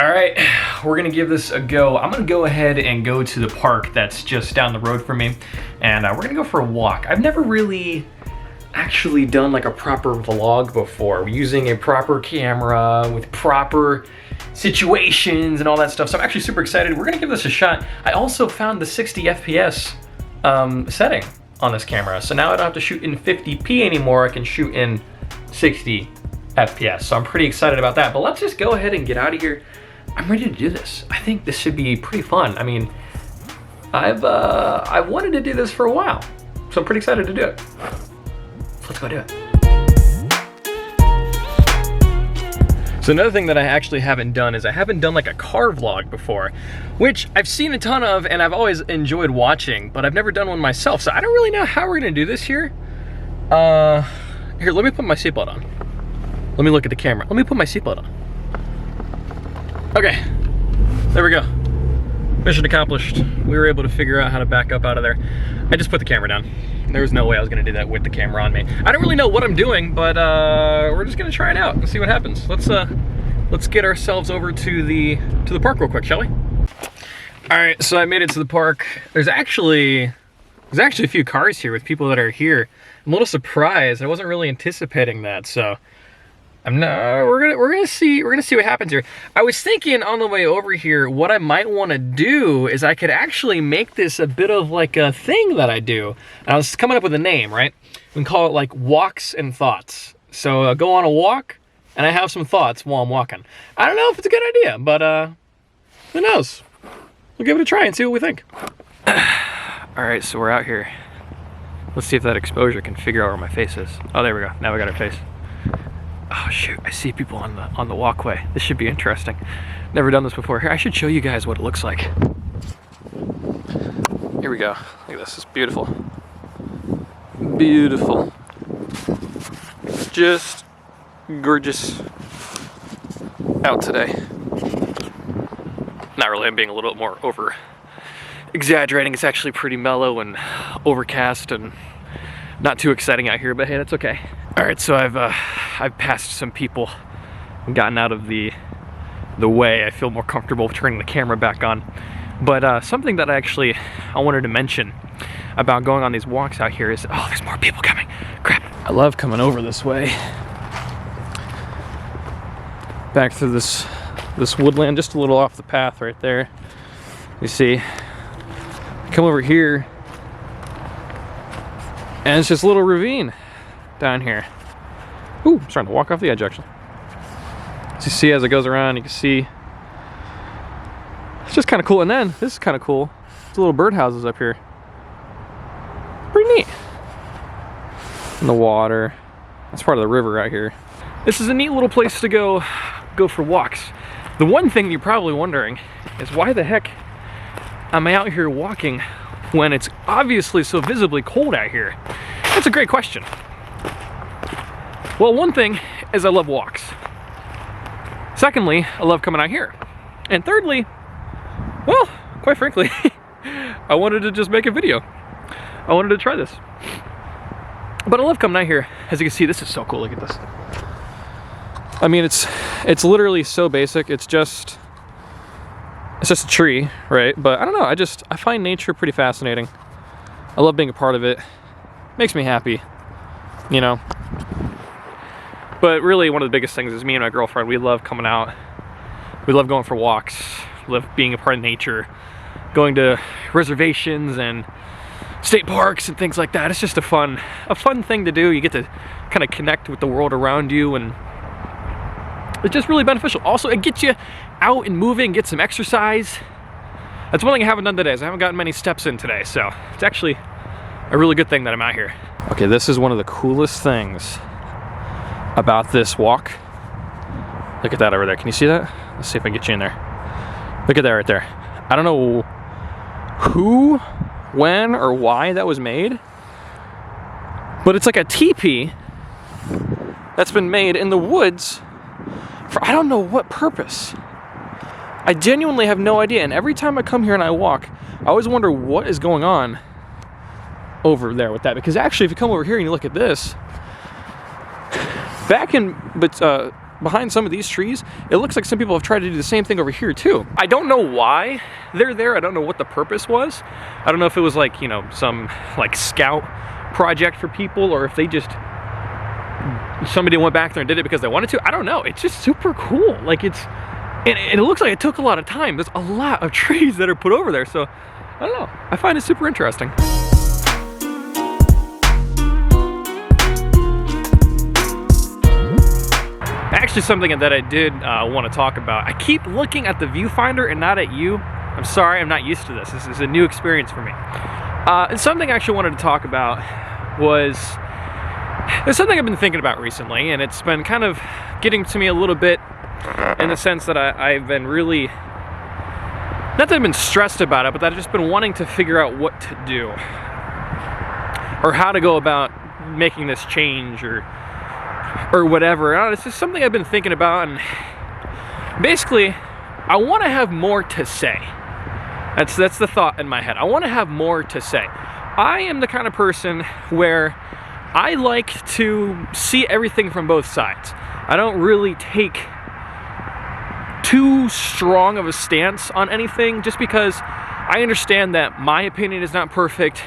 All right, we're gonna give this a go. I'm gonna go ahead and go to the park that's just down the road from me, and we're gonna go for a walk. I've never really actually done like a proper vlog before, using a proper camera with proper situations and all that stuff. So I'm actually super excited. We're gonna give this a shot. I also found the 60 FPS setting on this camera. So now I don't have to shoot in 50p anymore. I can shoot in 60 FPS. So I'm pretty excited about that. But let's just go ahead and get out of here. I'm ready to do this. I think this should be pretty fun. I mean, I've wanted to do this for a while, so I'm pretty excited to do it. Let's go do it. So another thing that I actually haven't done is I haven't done like a car vlog before, which I've seen a ton of and I've always enjoyed watching, but I've never done one myself. So I don't really know how we're gonna do this here. Here, let me put my seatbelt on. Let me look at the camera. Let me put my seatbelt on. Okay, there we go. Mission accomplished. We were able to figure out how to back up out of there. I just put the camera down. There was no way I was gonna do that with the camera on me. I don't really know what I'm doing, but we're just gonna try it out and see what happens. Let's get ourselves over to the park real quick, shall we? All right, so I made it to the park. There's actually a few cars here with people that are here. I'm a little surprised. I wasn't really anticipating that, so we're gonna see what happens here. I was thinking on the way over here, what I might want to do is I could actually make this a bit of like a thing that I do. And I was coming up with a name, right? We can call it like walks and thoughts. So I go on a walk and I have some thoughts while I'm walking. I don't know if it's a good idea, but who knows? We'll give it a try and see what we think. All right, so we're out here. Let's see if that exposure can figure out where my face is. Oh, there we go. Now we got our face. Oh shoot, I see people on the walkway. This should be interesting. Never done this before. Here, I should show you guys what it looks like. Here we go. Look at this, it's beautiful. Beautiful. Just gorgeous out today. Not really, I'm being a little bit more over exaggerating. It's actually pretty mellow and overcast and not too exciting out here, but hey, that's okay. All right, so I've passed some people and gotten out of the way. I feel more comfortable turning the camera back on. But something that I wanted to mention about going on these walks out here is, oh, there's more people coming. Crap. I love coming over this way. Back through this woodland, just a little off the path right there. You see, come over here, and it's just a little ravine down here. Ooh, I'm starting to walk off the edge actually. As you see, as it goes around, you can see it's just kind of cool. And then this is kind of cool. There's little birdhouses up here. Pretty neat. And the water. That's part of the river out here. This is a neat little place to go for walks. The one thing you're probably wondering is why the heck am I out here walking when it's obviously so visibly cold out here? That's a great question. Well, one thing is I love walks. Secondly, I love coming out here. And thirdly, well, quite frankly, I wanted to just make a video. I wanted to try this. But I love coming out here. As you can see, this is so cool. Look at this. I mean, it's literally so basic. It's just a tree, right? But I don't know, I find nature pretty fascinating. I love being a part of it. Makes me happy, you know? But really, one of the biggest things is me and my girlfriend, we love coming out. We love going for walks. We love being a part of nature. Going to reservations and state parks and things like that. It's just a fun thing to do. You get to kind of connect with the world around you, and it's just really beneficial. Also, it gets you out and moving, get some exercise. That's one thing I haven't done today, is I haven't gotten many steps in today, so it's actually a really good thing that I'm out here. Okay, this is one of the coolest things about this walk. Look at that over there. Can you see that? Let's see if I can get you in there. Look at that right there. I don't know who, when, or why that was made, but it's like a teepee that's been made in the woods for I don't know what purpose. I genuinely have no idea, and every time I come here and I walk, I always wonder what is going on over there with that. Because actually, if you come over here and you look at this, back in behind some of these trees, it looks like some people have tried to do the same thing over here too. I don't know why they're there. I don't know what the purpose was. I don't know if it was like, you know, some like scout project for people, or if they just, somebody went back there and did it because they wanted to. I don't know. It's just super cool. Like and it looks like it took a lot of time. There's a lot of trees that are put over there. So I don't know. I find it super interesting. Actually, something that I did want to talk about. I keep looking at the viewfinder and not at you. I'm sorry, I'm not used to this. This is a new experience for me. And something I actually wanted to talk about was, there's something I've been thinking about recently, and it's been kind of getting to me a little bit in the sense that I've been really, not that I've been stressed about it, but that I've just been wanting to figure out what to do, or how to go about making this change, or whatever. It's just something I've been thinking about, and basically, I want to have more to say. That's the thought in my head. I want to have more to say. I am the kind of person where I like to see everything from both sides. I don't really take too strong of a stance on anything, just because I understand that my opinion is not perfect,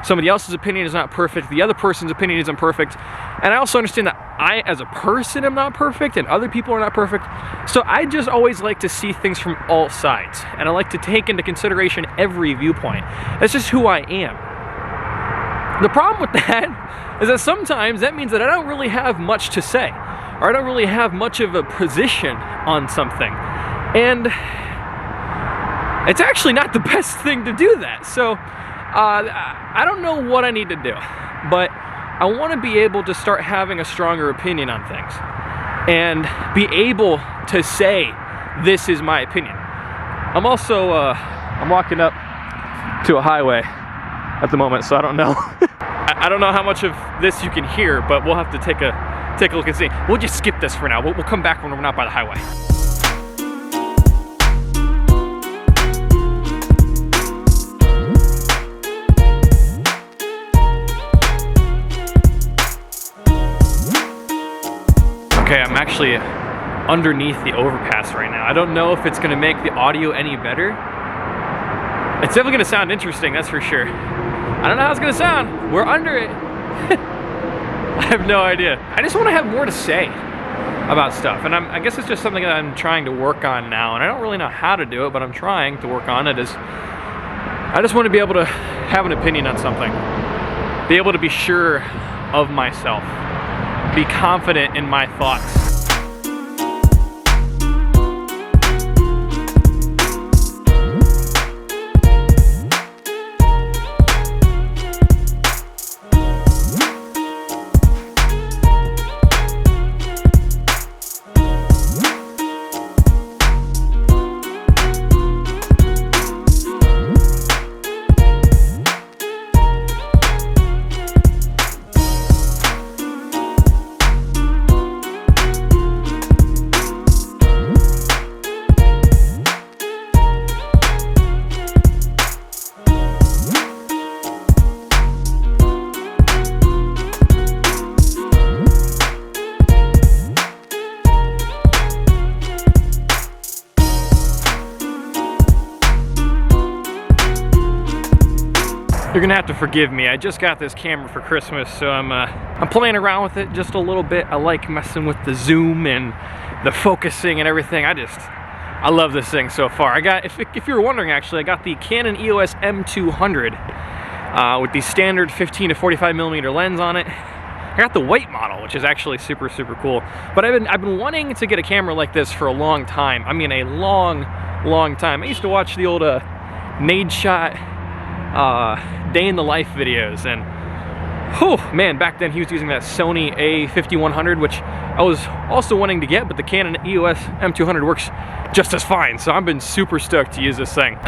somebody else's opinion is not perfect, the other person's opinion isn't perfect, and I also understand that I, as a person, am not perfect, and other people are not perfect. So I just always like to see things from all sides, and I like to take into consideration every viewpoint. That's just who I am. The problem with that is that sometimes that means that I don't really have much to say, or I don't really have much of a position on something, and it's actually not the best thing to do that. So I don't know what I need to do, but I want to be able to start having a stronger opinion on things and be able to say, this is my opinion. I'm also, I'm walking up to a highway at the moment, so I don't know. I don't know how much of this you can hear, but we'll have to take a look and see. We'll just skip this for now. We'll come back when we're not by the highway. Okay, I'm actually underneath the overpass right now. I don't know if it's gonna make the audio any better. It's definitely gonna sound interesting, that's for sure. I don't know how it's gonna sound. We're under it. I have no idea. I just wanna have more to say about stuff. And I guess it's just something that I'm trying to work on now. And I don't really know how to do it, but I'm trying to work on it. I just want to be able to have an opinion on something. Be able to be sure of myself. Be confident in my thoughts. You're gonna have to forgive me. I just got this camera for Christmas, so I'm playing around with it just a little bit. I like messing with the zoom and the focusing and everything. I love this thing so far. I got, if you were wondering, actually, I got the Canon EOS M200 with the standard 15 to 45 millimeter lens on it. I got the white model, which is actually super cool. But I've been wanting to get a camera like this for a long time. I mean, a long time. I used to watch the old Nadeshot day in the life videos, and oh man, back then he was using that Sony A5100, which I was also wanting to get, but the Canon EOS M200 works just as fine, so I've been super stoked to use this thing.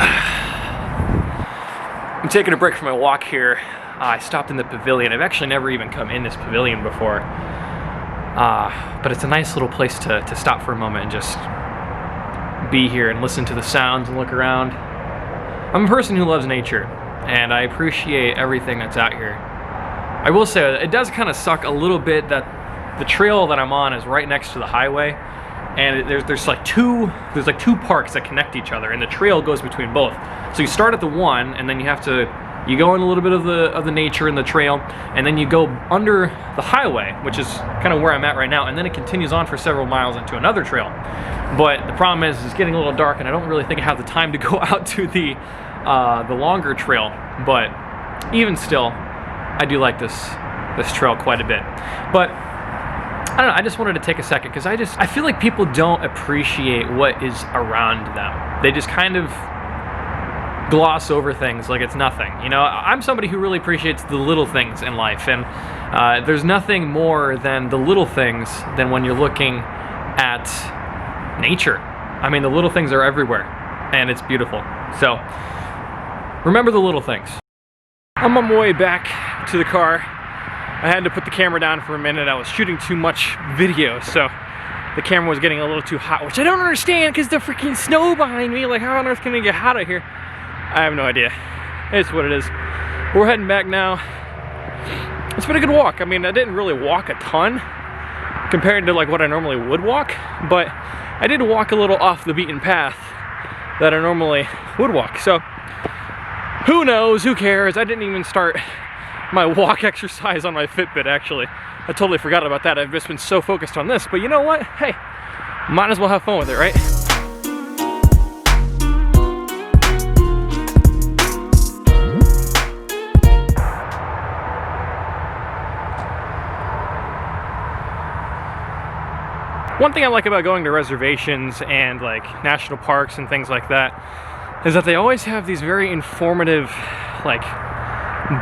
I'm taking a break from my walk here. I stopped in the pavilion. I've actually never even come in this pavilion before, but it's a nice little place to stop for a moment and just be here and listen to the sounds and look around. I'm a person who loves nature, and I appreciate everything that's out here. I will say, it does kind of suck a little bit that the trail that I'm on is right next to the highway, and there's like two parks that connect each other, and the trail goes between both. So you start at the one, and then you go in a little bit of the nature and the trail, and then you go under the highway, which is kind of where I'm at right now, and then it continues on for several miles into another trail. But the problem is it's getting a little dark, and I don't really think I have the time to go out to the longer trail. But even still, I do like this trail quite a bit. But I don't know, I just wanted to take a second because I feel like people don't appreciate what is around them. They just kind of gloss over things like it's nothing. You know, I'm somebody who really appreciates the little things in life, and there's nothing more than the little things than when you're looking at nature. I mean, the little things are everywhere, and it's beautiful. So remember the little things. I'm on my way back to the car. I had to put the camera down for a minute. I was shooting too much video, so the camera was getting a little too hot, which I don't understand because the freaking snow behind me. Like, how on earth can it get hot out here? I have no idea. It's what it is. We're heading back now. It's been a good walk. I mean, I didn't really walk a ton compared to like what I normally would walk, but I did walk a little off the beaten path that I normally would walk. So who knows, who cares? I didn't even start my walk exercise on my Fitbit, actually. I totally forgot about that. I've just been so focused on this, but you know what? Hey, might as well have fun with it, right? One thing I like about going to reservations and like national parks and things like that is that they always have these very informative like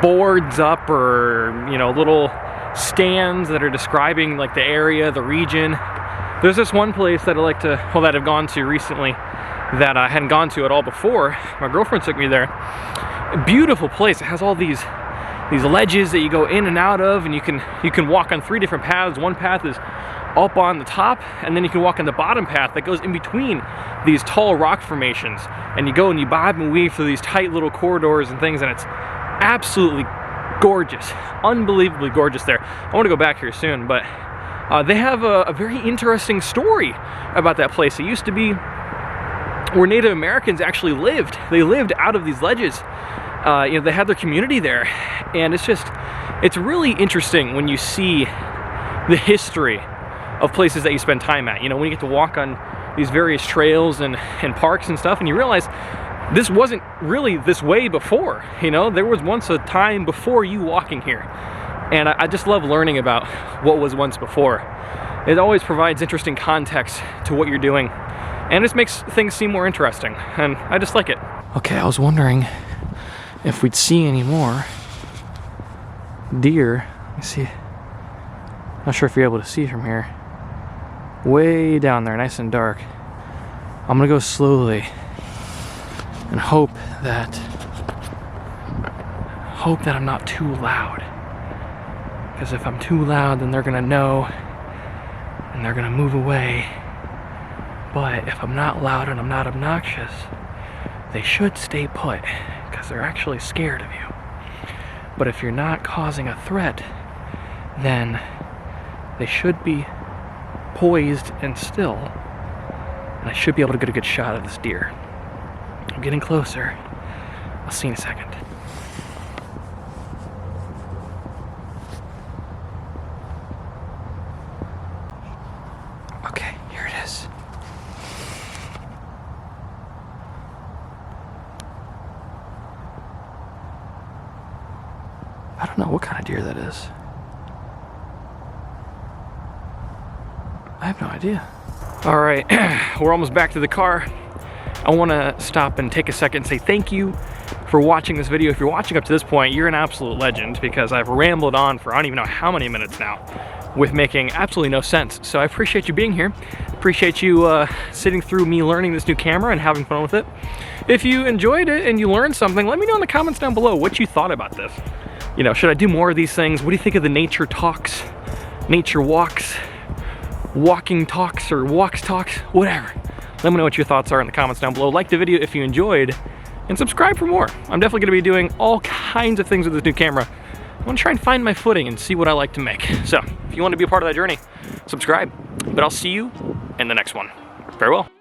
boards up, or you know, little stands that are describing like the area, the region. There's this one place that I like to, well, that I've gone to recently that I hadn't gone to at all before. My girlfriend took me there. A beautiful place. It has all these ledges that you go in and out of, and you can walk on 3 different paths. One path is up on the top, and then you can walk on the bottom path that goes in between these tall rock formations, and you go and you bob and weave through these tight little corridors and things, and it's absolutely gorgeous, unbelievably gorgeous there. I want to go back here soon, but they have a very interesting story about that place. It used to be where Native Americans actually lived. They lived out of these ledges. You know, they had their community there, and it's really interesting when you see the history of places that you spend time at. You know, when you get to walk on these various trails and parks and stuff, and you realize this wasn't really this way before. You know, there was once a time before you walking here. And I just love learning about what was once before. It always provides interesting context to what you're doing, and it just makes things seem more interesting, and I just like it. Okay, I was wondering if we'd see any more deer. Let me see. Not sure if you're able to see from here. Way down there, nice and dark. I'm gonna go slowly and hope that I'm not too loud. Because if I'm too loud, then they're gonna know and they're gonna move away. But if I'm not loud and I'm not obnoxious, they should stay put because they're actually scared of you. But if you're not causing a threat, then they should be poised and still, and I should be able to get a good shot of this deer. I'm getting closer. I'll see you in a second. Okay, here it is. I don't know what kind of deer that is. I have no idea. All right, we're almost back to the car. I want to stop and take a second and say thank you for watching this video. If you're watching up to this point, you're an absolute legend, because I've rambled on for I don't even know how many minutes now with making absolutely no sense. So I appreciate you being here. Appreciate you sitting through me learning this new camera and having fun with it. If you enjoyed it and you learned something, let me know in the comments down below what you thought about this. You know, should I do more of these things? What do you think of the nature talks, nature walks, walking talks, or walks talks, whatever? Let me know what your thoughts are in the comments down below. Like the video if you enjoyed, and subscribe for more. I'm definitely going to be doing all kinds of things with this new camera I want to try and find my footing and see what I like to make. So if you want to be a part of that journey, subscribe. But I'll see you in the next one. Farewell.